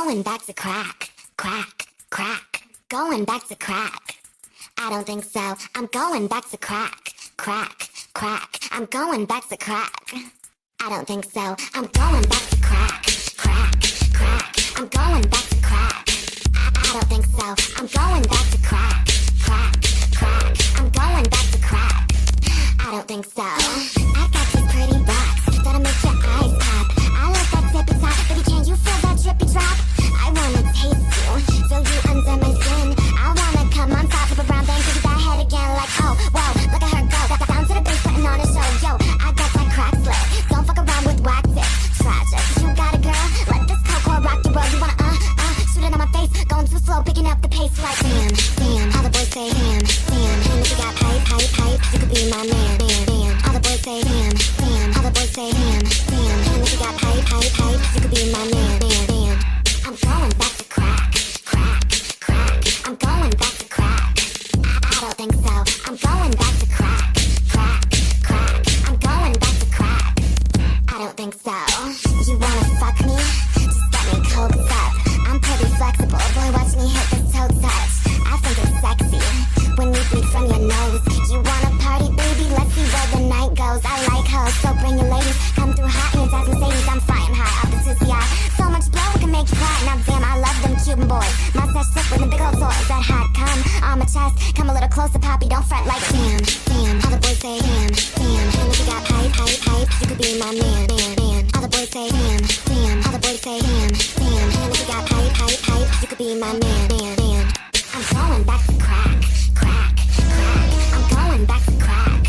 going back to crack, crack, crack, going back to crack. I don't think so. I'm going back to crack, crack, crack. I'm going back to crack. I don't think so. I'm going back to crack, crack, crack. I'm going back to crack. I don't think so. I'm going back to crack, crack, crack. I'm going back to crack. I don't think so. I got these pretty rocks that'll make your eyes pop. I like that tippy top, baby, can you feel that drippy drop? I wanna taste you, feel you under my skin. I wanna come on top of a brown thing, kick that head again like, oh, whoa, look at her go. Down to the base, putting on a show, yo, I got that crack slit. Don't fuck around with wax it, tragic. You got a girl, let this cocoa rock your world. You wanna, shoot it on my face, going too slow, picking up the pace like, damn, damn. All the boys say, damn, damn. And if you got pipe, pipe, pipe, you could be my man, man, man. All the boys say, damn, damn. All the boys say, damn, damn. And if you got pipe, pipe, pipe, you could be my man, man, man. I'm going back to crack, crack, crack. I'm going back to crack. I don't think so. I'm going back to crack, crack, crack. I'm going back to crack. I don't think so. You wanna fuck me? Just get me coked up. I'm pretty flexible. Boy, watch me hit this toe touch. I think it's sexy when you bleed from your nose. You wanna party, baby? Let's see where the night goes. I like hoes, so bring your ladies. Come through hot in your dad's Mercedes. I'm flying high off the TCI. So much blow, we can make you cry. Now damn, I love them Cuban boys. Mustache sick with the big old toys. That hot cum on my chest. Come a little closer, poppy. Don't front like damn, damn. All the boys say damn, damn. And if you got pipe, pipe, pipe, you could be my man, man, man. All the boys say damn, damn. All the boys say damn, damn. And if you got pipe, pipe, pipe, you could be my man, man, man. I'm going back to crack, crack, crack. I'm going back to crack.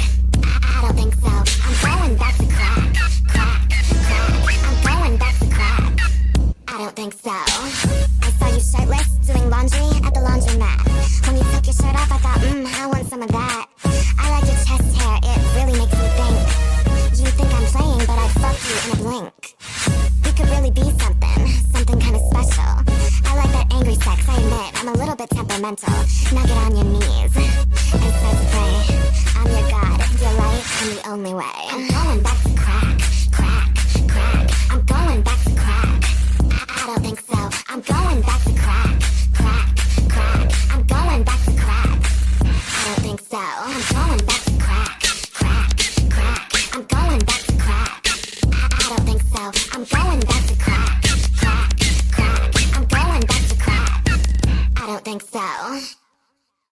I don't think so. I'm going back to crack, crack, crack. I'm going back to crack. I don't think so. I saw you shirtless doing laundry at the laundromat. When you took your shirt off, I thought, I want some of that. I like your chest hair, it really makes me think. You think I'm playing, but I'd fuck you in a blink. You could really be something, something kind of special. I like that angry sex, I admit, I'm a little bit temperamental. Now get on your knees and start to pray. I'm your God, your light, I'm the only way. I'm going back to crack, crack, crack. I'm going back to crack. I don't think so. I'm going back to crack, crack, crack. I'm going back to crack. I don't think so. I'm going back to crack, crack, crack. I'm going back to crack. I don't think so. I'm going back to crack, crack, crack. I'm going back to crack. I don't think so.